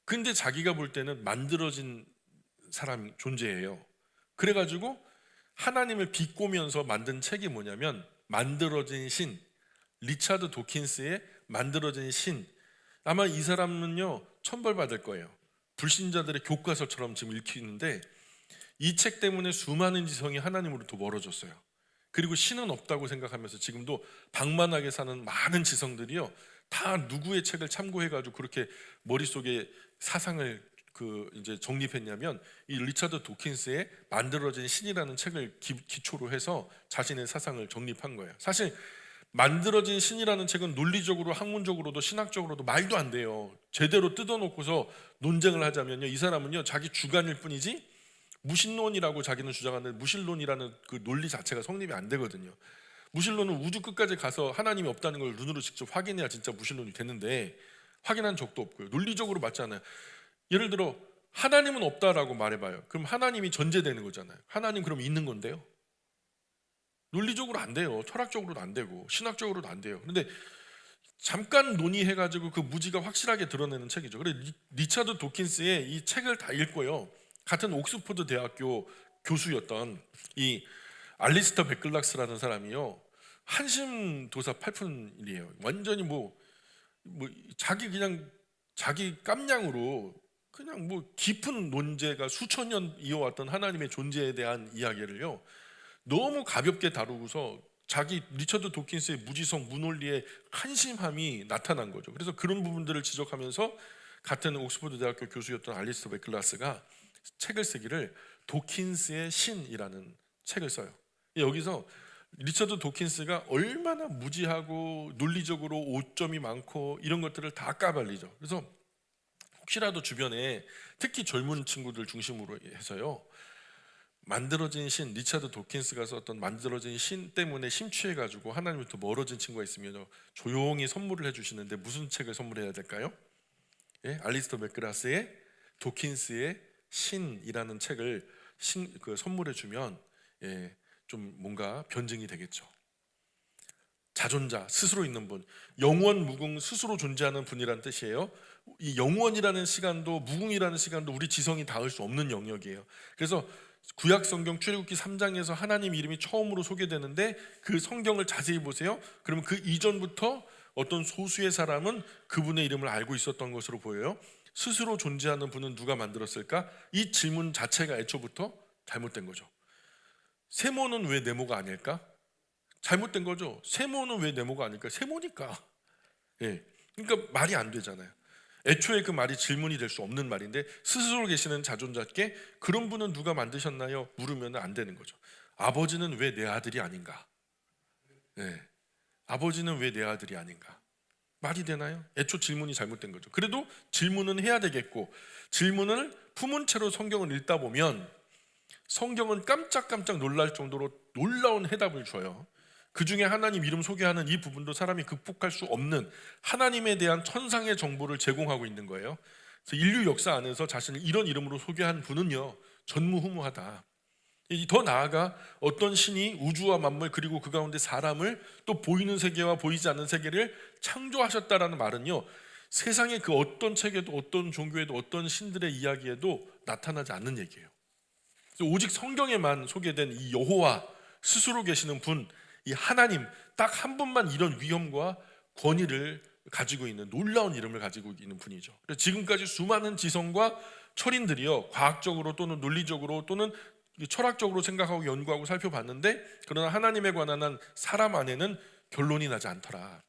근데 자기가 볼 때는 만들어진 사람 존재예요. 그래가지고 하나님을 비꼬면서 만든 책이 뭐냐면 만들어진 신, 리처드 도킨스의 만들어진 신. 아마 이 사람은요 천벌받을 거예요. 불신자들의 교과서처럼 지금 읽히는데 이 책 때문에 수많은 지성이 하나님으로부터 멀어졌어요. 그리고 신은 없다고 생각하면서 지금도 방만하게 사는 많은 지성들이요 다 누구의 책을 참고해가지고 그렇게 머릿속에 사상을 이제 정립했냐면 이 리처드 도킨스의 만들어진 신이라는 책을 기초로 해서 자신의 사상을 정립한 거예요. 사실 만들어진 신이라는 책은 논리적으로, 학문적으로도, 신학적으로도 말도 안 돼요. 제대로 뜯어놓고서 논쟁을 하자면요, 이 사람은요 자기 주관일 뿐이지 무신론이라고 자기는 주장하는 무신론이라는 그 논리 자체가 성립이 안 되거든요. 무신론은 우주 끝까지 가서 하나님이 없다는 걸 눈으로 직접 확인해야 진짜 무신론이 되는데 확인한 적도 없고요. 논리적으로 맞지 않아요. 예를 들어 하나님은 없다라고 말해봐요. 그럼 하나님이 전제되는 거잖아요. 하나님 그럼 있는 건데요. 논리적으로 안 돼요. 철학적으로도 안 되고 신학적으로도 안 돼요. 그런데 잠깐 논의해가지고 그 무지가 확실하게 드러내는 책이죠. 그래 리처드 도킨스의 이 책을 다 읽고요. 같은 옥스퍼드 대학교 교수였던 이 알리스터 베클락스라는 사람이요 한심도사 8푼이에요. 완전히 자기 깜냥으로 그냥 깊은 논제가 수천 년 이어왔던 하나님의 존재에 대한 이야기를요 너무 가볍게 다루고서 자기 리처드 도킨스의 무지성 무논리의 한심함이 나타난 거죠. 그래서 그런 부분들을 지적하면서 같은 옥스퍼드 대학교 교수였던 알리스터 베클라스가 책을 쓰기를 도킨스의 신이라는 책을 써요. 여기서 리처드 도킨스가 얼마나 무지하고 논리적으로 오점이 많고 이런 것들을 다 까발리죠. 그래서 혹시라도 주변에 특히 젊은 친구들 중심으로 해서요 만들어진 신, 리처드 도킨스가 썼던 만들어진 신 때문에 심취해가지고 하나님부터 멀어진 친구가 있으면 조용히 선물을 해주시는데 무슨 책을 선물해야 될까요? 예? 알리스터 맥그라스의 도킨스의 신이라는 책을 선물해주면 좀 뭔가 변증이 되겠죠. 자존자, 스스로 있는 분, 영원 무궁 스스로 존재하는 분이라는 뜻이에요. 이 영원이라는 시간도 무궁이라는 시간도 우리 지성이 닿을 수 없는 영역이에요. 그래서 구약 성경 출애굽기 3장에서 하나님 이름이 처음으로 소개되는데 그 성경을 자세히 보세요. 그러면 그 이전부터 어떤 소수의 사람은 그분의 이름을 알고 있었던 것으로 보여요. 스스로 존재하는 분은 누가 만들었을까? 이 질문 자체가 애초부터 잘못된 거죠. 세모는 왜 네모가 아닐까? 잘못된 거죠. 세모는 왜 네모가 아닐까? 세모니까. 예. 그러니까 말이 안 되잖아요. 애초에 그 말이 질문이 될 수 없는 말인데 스스로 계시는 자존자께 그런 분은 누가 만드셨나요? 물으면 안 되는 거죠. 아버지는 왜 내 아들이 아닌가? 예. 아버지는 왜 내 아들이 아닌가? 말이 되나요? 애초 질문이 잘못된 거죠. 그래도 질문은 해야 되겠고, 질문을 품은 채로 성경을 읽다 보면 성경은 깜짝깜짝 놀랄 정도로 놀라운 해답을 줘요. 그 중에 하나님 이름 소개하는 이 부분도 사람이 극복할 수 없는 하나님에 대한 천상의 정보를 제공하고 있는 거예요. 그래서 인류 역사 안에서 자신을 이런 이름으로 소개한 분은요, 전무후무하다. 더 나아가 어떤 신이 우주와 만물 그리고 그 가운데 사람을 또 보이는 세계와 보이지 않는 세계를 창조하셨다라는 말은요, 세상의 그 어떤 책에도 어떤 종교에도 어떤 신들의 이야기에도 나타나지 않는 얘기예요. 오직 성경에만 소개된 이 여호와 스스로 계시는 분, 이 하나님 딱 한 분만 이런 위엄과 권위를 가지고 있는 놀라운 이름을 가지고 있는 분이죠. 그래서 지금까지 수많은 지성과 철인들이요, 과학적으로 또는 논리적으로 또는 철학적으로 생각하고 연구하고 살펴봤는데, 그러나 하나님에 관한 한 사람 안에는 결론이 나지 않더라.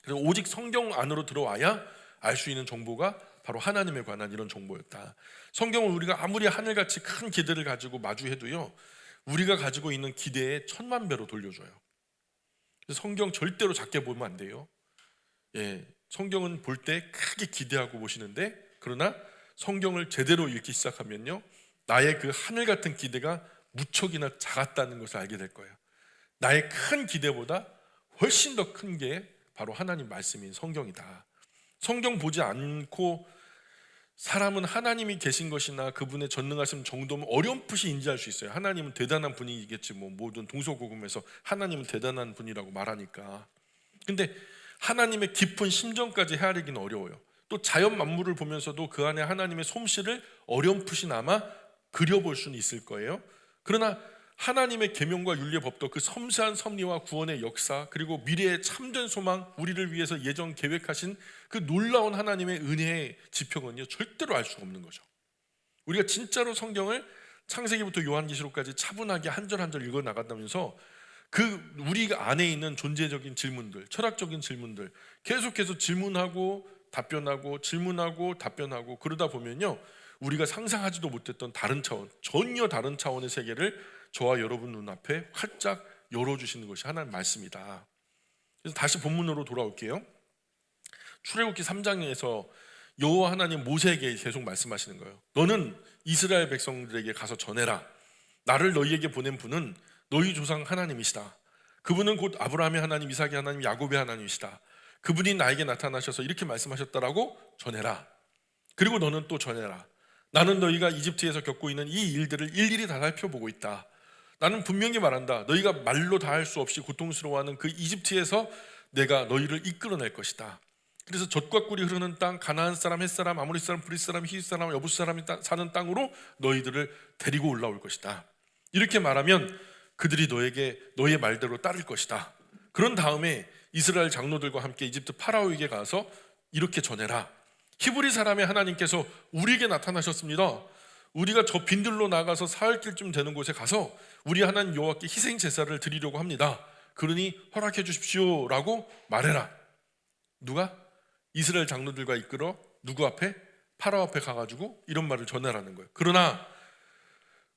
그래서 오직 성경 안으로 들어와야 알 수 있는 정보가 바로 하나님에 관한 이런 정보였다. 성경은 우리가 아무리 하늘같이 큰 기대를 가지고 마주해도요, 우리가 가지고 있는 기대에 1000만 배로 돌려줘요. 그래서 성경 절대로 작게 보면 안 돼요. 예, 성경은 볼 때 크게 기대하고 보시는데, 그러나 성경을 제대로 읽기 시작하면요, 나의 그 하늘 같은 기대가 무척이나 작았다는 것을 알게 될 거예요. 나의 큰 기대보다 훨씬 더 큰 게 바로 하나님 말씀인 성경이다. 성경 보지 않고 사람은 하나님이 계신 것이나 그분의 전능하심 정도면 어렴풋이 인지할 수 있어요. 하나님은 대단한 분이겠지, 뭐 모든 동서고금에서 하나님은 대단한 분이라고 말하니까. 근데 하나님의 깊은 심정까지 헤아리기는 어려워요. 또 자연 만물을 보면서도 그 안에 하나님의 솜씨를 어렴풋이나마 그려볼 수는 있을 거예요. 그러나 하나님의 계명과 윤리의 법도 그 섬세한 섭리와 구원의 역사, 그리고 미래의 참된 소망, 우리를 위해서 예정 계획하신 그 놀라운 하나님의 은혜의 지평은요, 절대로 알 수가 없는 거죠. 우리가 진짜로 성경을 창세기부터 요한계시록까지 차분하게 한 절 한 절 읽어 나간다면서 그 우리 안에 있는 존재적인 질문들, 철학적인 질문들 계속해서 질문하고 답변하고 질문하고 답변하고 그러다 보면요, 우리가 상상하지도 못했던 다른 차원, 전혀 다른 차원의 세계를 저와 여러분 눈앞에 활짝 열어주시는 것이 하나님의 말씀이다. 그래서 다시 본문으로 돌아올게요. 출애굽기 3장에서 여호와 하나님 모세에게 계속 말씀하시는 거예요. 너는 이스라엘 백성들에게 가서 전해라. 나를 너희에게 보낸 분은 너희 조상 하나님이시다. 그분은 곧 아브라함의 하나님, 이삭의 하나님, 야곱의 하나님이시다. 그분이 나에게 나타나셔서 이렇게 말씀하셨다라고 전해라. 그리고 너는 또 전해라. 나는 너희가 이집트에서 겪고 있는 이 일들을 일일이 다 살펴보고 있다. 나는 분명히 말한다. 너희가 말로 다 할 수 없이 고통스러워하는 그 이집트에서 내가 너희를 이끌어낼 것이다. 그래서 젖과 꿀이 흐르는 땅, 가나안 사람, 헷 사람, 아모리 사람, 브릿 사람, 히윗 사람, 여부스 사람이 사는 땅으로 너희들을 데리고 올라올 것이다. 이렇게 말하면 그들이 너의 말대로 따를 것이다. 그런 다음에 이스라엘 장로들과 함께 이집트 파라오에게 가서 이렇게 전해라. 히브리 사람의 하나님께서 우리에게 나타나셨습니다. 우리가 저 빈들로 나가서 사흘 길쯤 되는 곳에 가서 우리 하나님 여호와께 희생 제사를 드리려고 합니다. 그러니 허락해 주십시오 라고 말해라. 누가? 이스라엘 장로들과 이끌어 누구 앞에? 파라오 앞에 가가지고 이런 말을 전하라는 거예요. 그러나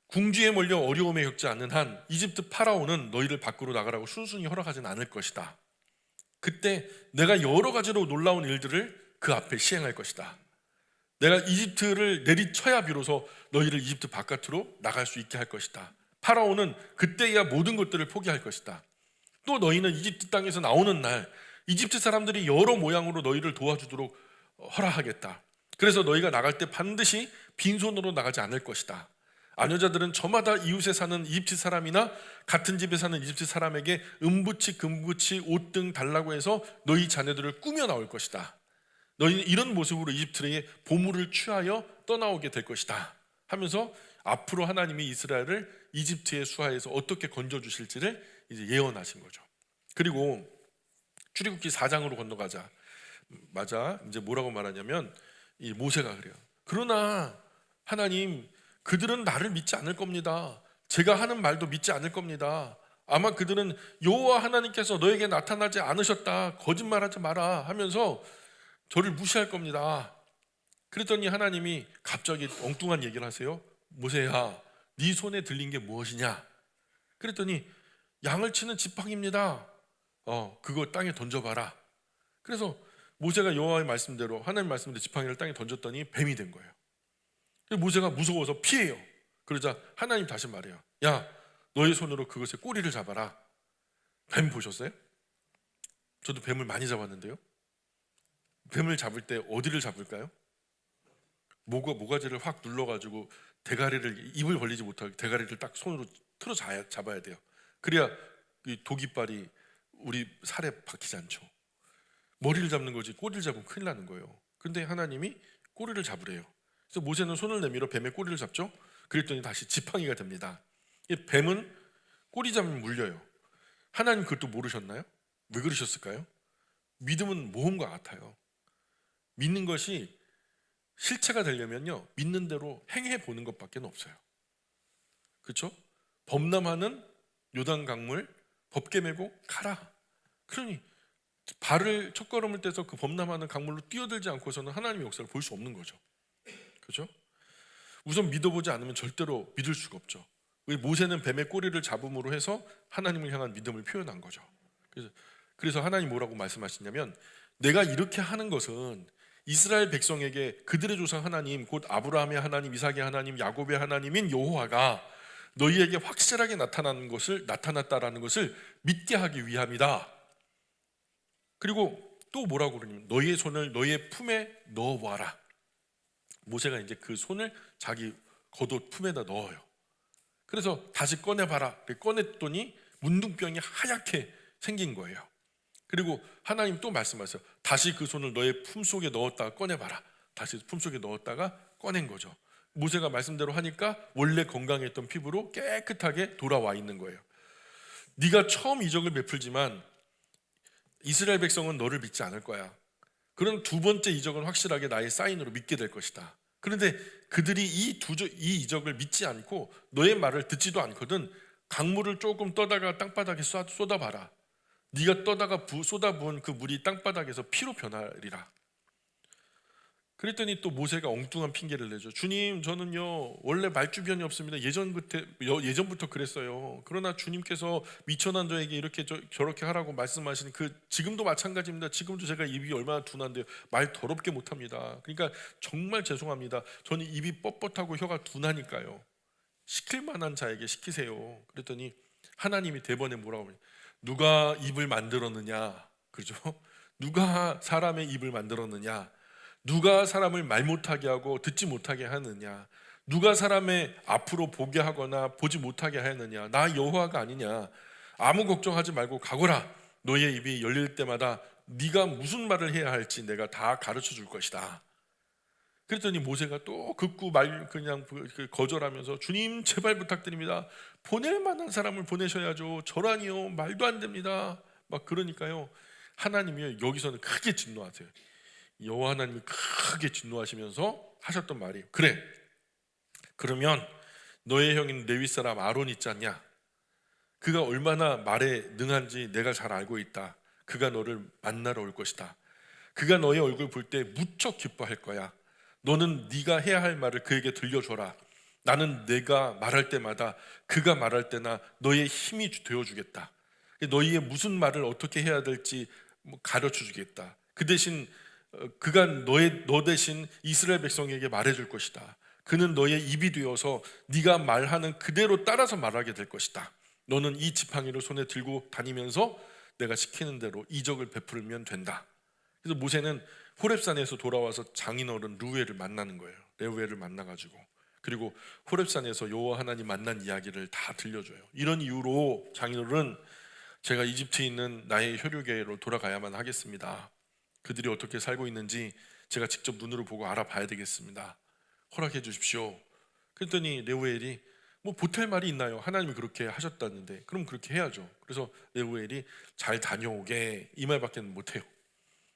궁지에 몰려 어려움에 겪지 않는 한 이집트 파라오는 너희를 밖으로 나가라고 순순히 허락하지는 않을 것이다. 그때 내가 여러 가지로 놀라운 일들을 그 앞에 시행할 것이다. 내가 이집트를 내리쳐야 비로소 너희를 이집트 바깥으로 나갈 수 있게 할 것이다. 파라오는 그때야 모든 것들을 포기할 것이다. 또 너희는 이집트 땅에서 나오는 날 이집트 사람들이 여러 모양으로 너희를 도와주도록 허락하겠다. 그래서 너희가 나갈 때 반드시 빈손으로 나가지 않을 것이다. 아녀자들은 저마다 이웃에 사는 이집트 사람이나 같은 집에 사는 이집트 사람에게 은부치, 금부치, 옷 등 달라고 해서 너희 자녀들을 꾸며 나올 것이다. 너희는 이런 모습으로 이집트의 보물을 취하여 떠나오게 될 것이다 하면서 앞으로 하나님이 이스라엘을 이집트의 수하에서 어떻게 건져주실지를 이제 예언하신 거죠. 그리고 출애굽기 4장으로 건너가자 맞아 이제 뭐라고 말하냐면 이 모세가 그래요. 그러나 하나님, 그들은 나를 믿지 않을 겁니다. 제가 하는 말도 믿지 않을 겁니다. 아마 그들은 여호와 하나님께서 너에게 나타나지 않으셨다, 거짓말하지 마라 하면서 저를 무시할 겁니다. 그랬더니 하나님이 갑자기 엉뚱한 얘기를 하세요. 모세야, 네 손에 들린 게 무엇이냐? 그랬더니 양을 치는 지팡이입니다. 그거 땅에 던져봐라. 그래서 모세가 여호와의 말씀대로, 하나님 말씀대로 지팡이를 땅에 던졌더니 뱀이 된 거예요. 모세가 무서워서 피해요. 그러자 하나님 다시 말해요. 야, 너의 손으로 그것의 꼬리를 잡아라. 뱀 보셨어요? 저도 뱀을 많이 잡았는데요. 뱀을 잡을 때 어디를 잡을까요? 모가지를 확 눌러가지고 대가리를, 입을 벌리지 못하게 대가리를 딱 손으로 틀어 잡아야 돼요. 그래야 이 독이빨이 우리 살에 박히지 않죠. 머리를 잡는 거지 꼬리를 잡으면 큰일 나는 거예요. 근데 하나님이 꼬리를 잡으래요. 그래서 모세는 손을 내밀어 뱀의 꼬리를 잡죠. 그랬더니 다시 지팡이가 됩니다. 이 뱀은 꼬리 잡으면 물려요. 하나님 그것도 모르셨나요? 왜 그러셨을까요? 믿음은 모험과 같아요. 믿는 것이 실체가 되려면요, 믿는 대로 행해 보는 것밖에 없어요. 그렇죠? 범람하는 요단 강물 법게 메고 가라. 그러니 발을 첫걸음을 떼서 그 범람하는 강물로 뛰어들지 않고서는 하나님의 역사를 볼 수 없는 거죠. 그렇죠? 우선 믿어보지 않으면 절대로 믿을 수가 없죠. 모세는 뱀의 꼬리를 잡음으로 해서 하나님을 향한 믿음을 표현한 거죠. 그래서 하나님 뭐라고 말씀하시냐면, 내가 이렇게 하는 것은 이스라엘 백성에게 그들의 조상 하나님, 곧 아브라함의 하나님, 이삭의 하나님, 야곱의 하나님인 여호와가 너희에게 확실하게 나타났다라는 것을 믿게 하기 위함이다. 그리고 또 뭐라고 그러냐면, 너희의 손을 너희의 품에 넣어보아라. 모세가 이제 그 손을 자기 겉옷 품에다 넣어요. 그래서 다시 꺼내봐라. 꺼냈더니 문둥병이 하얗게 생긴 거예요. 그리고 하나님 또 말씀하세요. 다시 그 손을 너의 품속에 넣었다가 꺼내봐라. 다시 품속에 넣었다가 꺼낸 거죠. 모세가 말씀대로 하니까 원래 건강했던 피부로 깨끗하게 돌아와 있는 거예요. 네가 처음 이적을 베풀지만 이스라엘 백성은 너를 믿지 않을 거야. 그런 두 번째 이적은 확실하게 나의 사인으로 믿게 될 것이다. 그런데 그들이 이 이적을 믿지 않고 너의 말을 듣지도 않거든. 강물을 조금 떠다가 땅바닥에 쏟아봐라. 네가 떠다가 쏟아부은 그 물이 땅바닥에서 피로 변하리라. 그랬더니 또 모세가 엉뚱한 핑계를 내죠. 주님, 저는요 원래 말주변이 없습니다. 예전부터 그랬어요. 그러나 주님께서 미천한 저에게 이렇게 저렇게 하라고 말씀하신 지금도 마찬가지입니다. 지금도 제가 입이 얼마나 둔한데요, 말 더럽게 못합니다. 그러니까 정말 죄송합니다. 저는 입이 뻣뻣하고 혀가 둔하니까요. 시킬 만한 자에게 시키세요. 그랬더니 하나님이 대번에 뭐라고 하냐, 누가 입을 만들었느냐, 그죠? 누가 사람의 입을 만들었느냐? 누가 사람을 말 못하게 하고 듣지 못하게 하느냐? 누가 사람의 앞으로 보게 하거나 보지 못하게 하느냐? 나 여호와가 아니냐? 아무 걱정하지 말고 가거라. 너의 입이 열릴 때마다 네가 무슨 말을 해야 할지 내가 다 가르쳐 줄 것이다. 그랬더니 모세가 또 극구 그냥 거절하면서, 주님 제발 부탁드립니다. 보낼 만한 사람을 보내셔야죠. 저라니요 말도 안 됩니다. 막 그러니까요, 하나님이 여기서는 크게 진노하세요. 여호와 하나님이 크게 진노하시면서 하셨던 말이, 그래, 그러면 너의 형인 레위 사람 아론 있지 않냐? 그가 얼마나 말에 능한지 내가 잘 알고 있다. 그가 너를 만나러 올 것이다. 그가 너의 얼굴 볼 때 무척 기뻐할 거야. 너는 네가 해야 할 말을 그에게 들려줘라. 나는 내가 말할 때마다 그가 말할 때나 너의 힘이 되어주겠다. 너희의 무슨 말을 어떻게 해야 될지 가르쳐 주겠다. 그 대신 그가 너 대신 이스라엘 백성에게 말해줄 것이다. 그는 너의 입이 되어서 네가 말하는 그대로 따라서 말하게 될 것이다. 너는 이 지팡이를 손에 들고 다니면서 내가 시키는 대로 이적을 베풀면 된다. 그래서 모세는 호렙산에서 돌아와서 장인어른 루엘을 만나는 거예요. 레우엘을 만나가지고, 그리고 호렙산에서 여호와 하나님 만난 이야기를 다 들려줘요. 이런 이유로 장인어른, 제가 이집트에 있는 나의 혈육계로 돌아가야만 하겠습니다. 그들이 어떻게 살고 있는지 제가 직접 눈으로 보고 알아봐야 되겠습니다. 허락해 주십시오. 그랬더니 레우엘이, 뭐 보탤 말이 있나요? 하나님이 그렇게 하셨다는데 그럼 그렇게 해야죠. 그래서 레우엘이 잘 다녀오게 이 말밖에 못해요.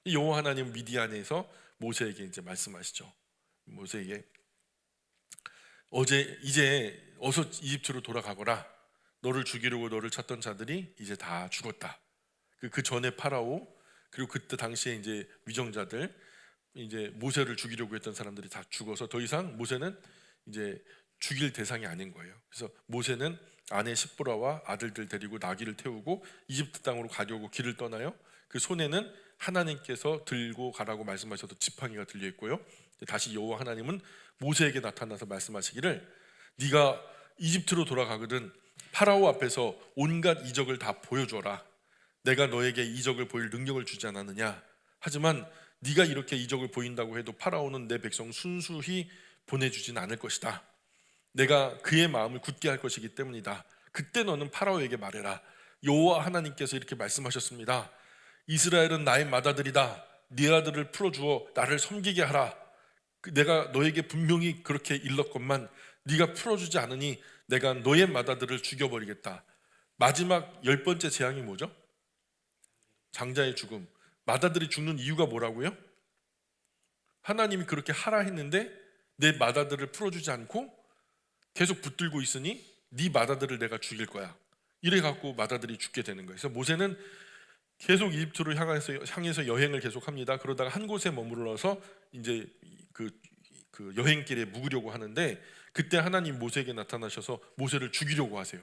여호와 하나님 미디안에서 모세에게 이제 말씀하시죠. 모세에게 이제 어서 이집트로 돌아가거라. 너를 죽이려고 너를 찾던 자들이 이제 다 죽었다. 그 전에 파라오, 그리고 그때 당시에 이제 위정자들, 이제 모세를 죽이려고 했던 사람들이 다 죽어서 더 이상 모세는 이제 죽일 대상이 아닌 거예요. 그래서 모세는 아내 십보라와 아들들 데리고 나귀를 태우고 이집트 땅으로 가려고 길을 떠나요. 그 손에는 하나님께서 들고 가라고 말씀하셔도 지팡이가 들려 있고요. 다시 여호와 하나님은 모세에게 나타나서 말씀하시기를 네가 이집트로 돌아가거든 파라오 앞에서 온갖 이적을 다 보여줘라. 내가 너에게 이적을 보일 능력을 주지 않았느냐. 하지만 네가 이렇게 이적을 보인다고 해도 파라오는 내 백성 순수히 보내주진 않을 것이다. 내가 그의 마음을 굳게 할 것이기 때문이다. 그때 너는 파라오에게 말해라. 여호와 하나님께서 이렇게 말씀하셨습니다. 이스라엘은 나의 맏아들이다. 네 아들을 풀어주어 나를 섬기게 하라. 내가 너에게 분명히 그렇게 일렀건만 네가 풀어주지 않으니 내가 너의 맏아들을 죽여버리겠다. 마지막 10번째 재앙이 뭐죠? 장자의 죽음. 맏아들이 죽는 이유가 뭐라고요? 하나님이 그렇게 하라 했는데 내 맏아들을 풀어주지 않고 계속 붙들고 있으니 네 맏아들을 내가 죽일 거야. 이래 갖고 맏아들이 죽게 되는 거예요. 그래서 모세는 계속 이집트로 향해서 여행을 계속합니다. 그러다가 한 곳에 머물러서 이제 그 여행길에 묵으려고 하는데 그때 하나님 모세에게 나타나셔서 모세를 죽이려고 하세요.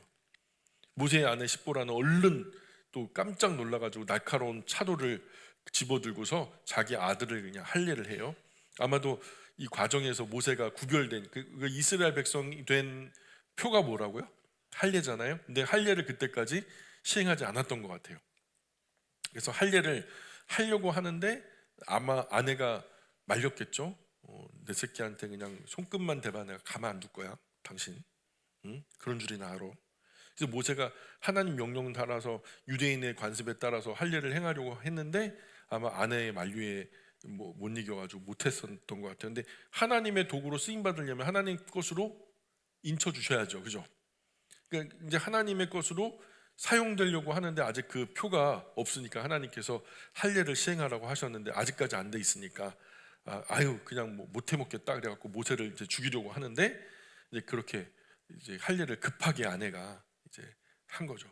모세의 아내 십보라는 얼른 또 깜짝 놀라가지고 날카로운 차도를 집어들고서 자기 아들을 그냥 할례를 해요. 아마도 이 과정에서 모세가 구별된 그 이스라엘 백성이 된 표가 뭐라고요? 할례잖아요. 근데 할례를 그때까지 시행하지 않았던 것 같아요. 그래서 할례를 하려고 하는데 아마 아내가 말렸겠죠. 내 새끼한테 그냥 손끝만 대봐 내가 가만 안 둘 거야. 당신 그런 줄이나 알아. 그래서 모세가 하나님 명령 따라서 유대인의 관습에 따라서 할례를 행하려고 했는데 아마 아내의 만류에 못 이겨가지고 못했었던 것 같아요. 근데 하나님의 도구로 쓰임 받으려면 하나님 것으로 인쳐 주셔야죠, 그죠? 그러니까 이제 하나님의 것으로 사용되려고 하는데 아직 그 표가 없으니까 하나님께서 할례를 시행하라고 하셨는데 아직까지 안 돼 있으니까 아유 그냥 뭐 못해 먹겠다 그래갖고 모세를 이제 죽이려고 하는데 이제 그렇게 이제 할례를 급하게 아내가 이제 한 거죠.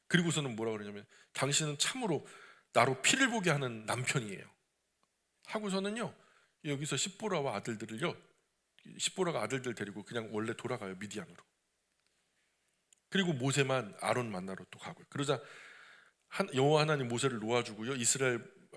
그리고서는 뭐라 그러냐면 당신은 참으로 나로 피를 보게 하는 남편이에요. 하고서는요 여기서 십보라와 아들들을요 십보라가 아들들 데리고 그냥 원래 돌아가요 미디안으로. 그리고 모세만 아론 만나러 또 가고요. 그러자 여호와 하나님 모세를 놓아주고요.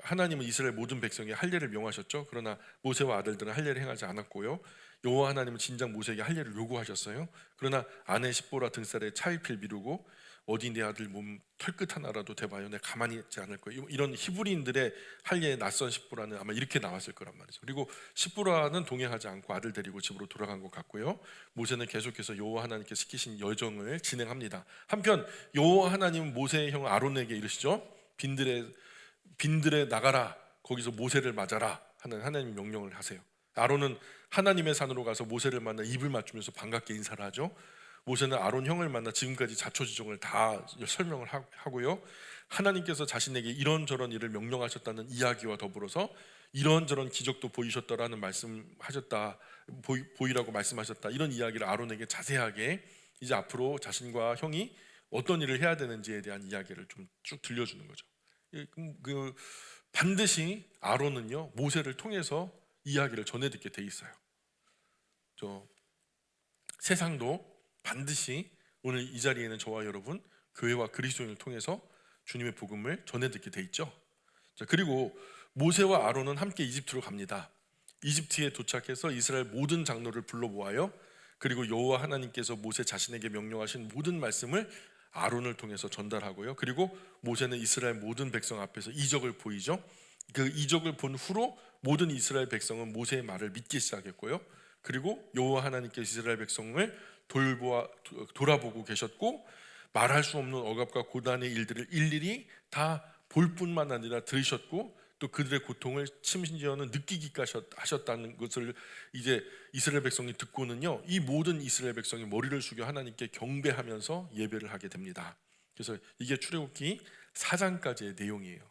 하나님은 이스라엘 모든 백성에 할례를 명하셨죠. 그러나 모세와 아들들은 할례를 행하지 않았고요. 여호와 하나님은 진작 모세에게 할례를 요구하셨어요. 그러나 아내 십보라 등살에 차일피일 미루고 어디 내 아들 몸 털끝 하나라도 대봐요. 내가 가만히 있지 않을 거예요. 이런 히브리인들의 할례에 낯선 십보라는 아마 이렇게 나왔을 거란 말이죠. 그리고 십보라는 동행하지 않고 아들 데리고 집으로 돌아간 것 같고요. 모세는 계속해서 여호와 하나님께 시키신 여정을 진행합니다. 한편 여호와 하나님은 모세의 형 아론에게 이르시죠. 빈들에 나가라. 거기서 모세를 맞아라 하는 하나님의 명령을 하세요. 아론은 하나님의 산으로 가서 모세를 만나 입을 맞추면서 반갑게 인사를 하죠. 모세는 아론 형을 만나 지금까지 자초지종을 다 설명을 하고요. 하나님께서 자신에게 이런저런 일을 명령하셨다는 이야기와 더불어서 이런저런 기적도 보이셨다라는 말씀하셨다, 보이라고 말씀하셨다 이런 이야기를 아론에게 자세하게 이제 앞으로 자신과 형이 어떤 일을 해야 되는지에 대한 이야기를 좀 쭉 들려주는 거죠. 반드시 아론은요 모세를 통해서 이야기를 전해 듣게 돼 있어요. 세상도 반드시 오늘 이 자리에는 저와 여러분 교회와 그리스도인을 통해서 주님의 복음을 전해 듣게 돼 있죠. 그리고 모세와 아론은 함께 이집트로 갑니다. 이집트에 도착해서 이스라엘 모든 장로를 불러 모아요. 그리고 여호와 하나님께서 모세 자신에게 명령하신 모든 말씀을 아론을 통해서 전달하고요. 그리고 모세는 이스라엘 모든 백성 앞에서 이적을 보이죠. 그 이적을 본 후로 모든 이스라엘 백성은 모세의 말을 믿기 시작했고요. 그리고 여호와 하나님께서 이스라엘 백성을 돌아보고 계셨고 말할 수 없는 억압과 고난의 일들을 일일이 다 볼 뿐만 아니라 들으셨고 또 그들의 고통을 심지어는 느끼기까지 하셨다는 것을 이제 이스라엘 백성이 듣고는요 이 모든 이스라엘 백성이 머리를 숙여 하나님께 경배하면서 예배를 하게 됩니다. 그래서 이게 출애굽기 4장까지의 내용이에요.